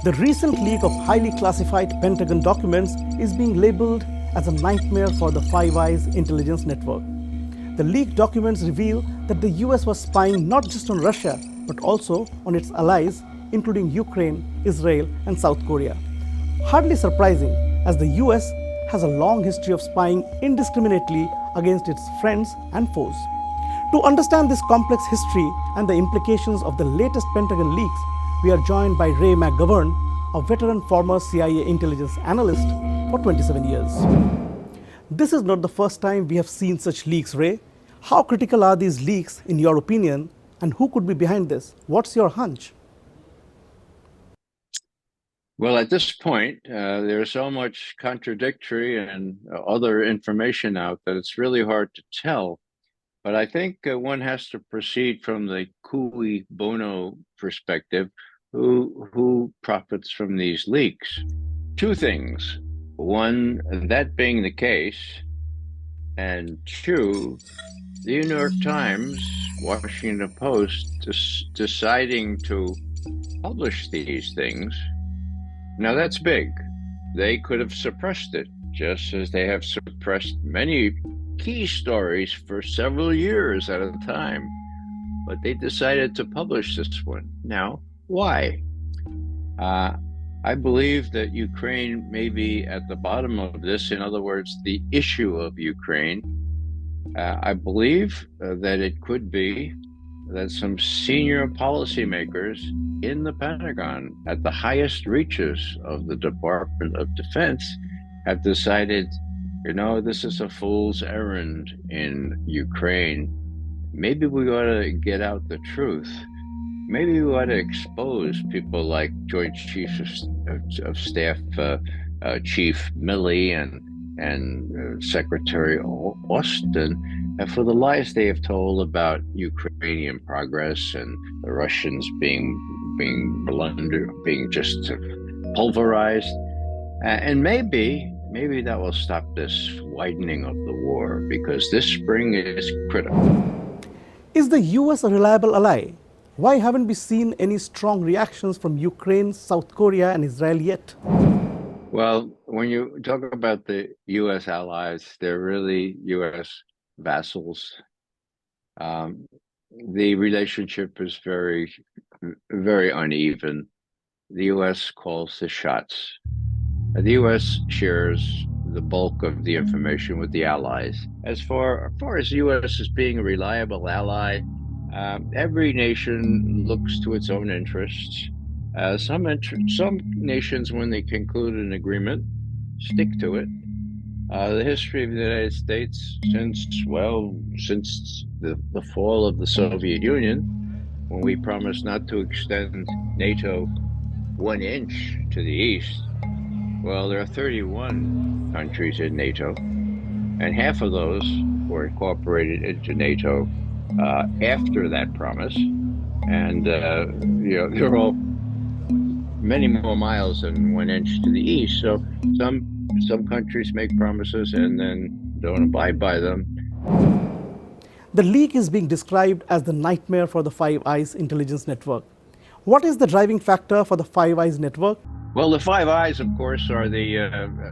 The recent leak of highly classified Pentagon documents is being labeled as a nightmare for the Five Eyes intelligence network. The leaked documents reveal that the US was spying not just on Russia, but also on its allies, including Ukraine, Israel, and South Korea. Hardly surprising, as the US has a long history of spying indiscriminately against its friends and foes. To understand this complex history and the implications of the latest Pentagon leaks, we are joined by Ray McGovern, a veteran former CIA intelligence analyst for 27 years. This is not the first time we have seen such leaks, Ray. How critical are these leaks, in your opinion, and who could be behind this? What's your hunch? Well, at this point, there's so much contradictory and other information out that it's really hard to tell. But I think one has to proceed from the cui bono perspective. Who profits from these leaks? Two things. One, that being the case, and two, the New York Times, Washington Post deciding to publish these things. Now that's big. They could have suppressed it, just as they have suppressed many key stories for several years at a time. But they decided to publish this one. Now, why? I believe that Ukraine may be at the bottom of this. In other words, the issue of Ukraine. I believe that it could be that some senior policymakers in the Pentagon at the highest reaches of the Department of Defense have decided, this is a fool's errand in Ukraine. Maybe we ought to get out the truth. Maybe we ought to expose people like Joint Chiefs of Staff Chief Milley and Secretary Austin for the lies they have told about Ukrainian progress and the Russians being just pulverized. And maybe that will stop this widening of the war, because this spring is critical. Is the US a reliable ally? Why haven't we seen any strong reactions from Ukraine, South Korea, and Israel yet? Well, when you talk about the U.S. allies, they're really U.S. vassals. The relationship is very, very uneven. The U.S. calls the shots. The U.S. shares the bulk of the information with the allies. As far as the U.S. as being a reliable ally, every nation looks to its own interests. Some nations, when they conclude an agreement, stick to it. The history of the United States since the fall of the Soviet Union, when we promised not to extend NATO 1 inch to the east. Well, there are 31 countries in NATO, and half of those were incorporated into NATO after that promise, and they're all many more miles than 1 inch to the east. So some countries make promises and then don't abide by them. The leak is being described as the nightmare for the Five Eyes intelligence network. What is the driving factor for the Five Eyes network? Well, the Five Eyes, of course, are the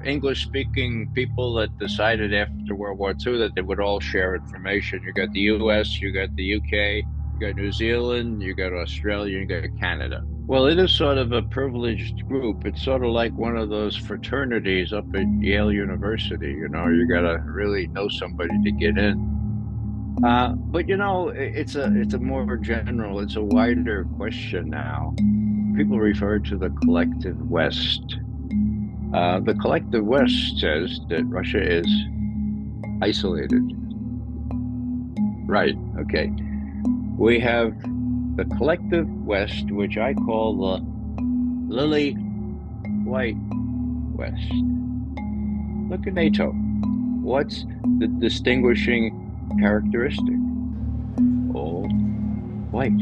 English-speaking people that decided after World War II that they would all share information. You got the U.S., you got the UK, you got New Zealand, you got Australia, you got Canada. Well, it is sort of a privileged group. It's sort of like one of those fraternities up at Yale University. You got to really know somebody to get in. But it's a more general, it's a wider question now. People refer to the collective West. The collective West says that Russia is isolated. Right, okay. We have the collective West, which I call the lily white West. Look at NATO. What's the distinguishing characteristic? All white.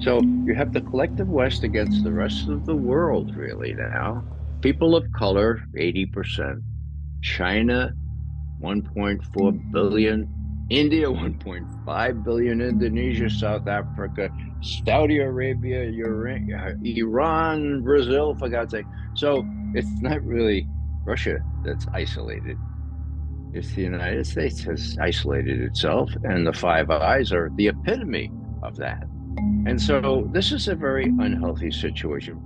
So you have the collective West against the rest of the world, really, now. People of color, 80%. China, 1.4 billion. India, 1.5 billion, Indonesia, South Africa, Saudi Arabia, Iran, Brazil, for God's sake. So it's not really Russia that's isolated. It's the United States has isolated itself, and the Five Eyes are the epitome of that. And so this is a very unhealthy situation.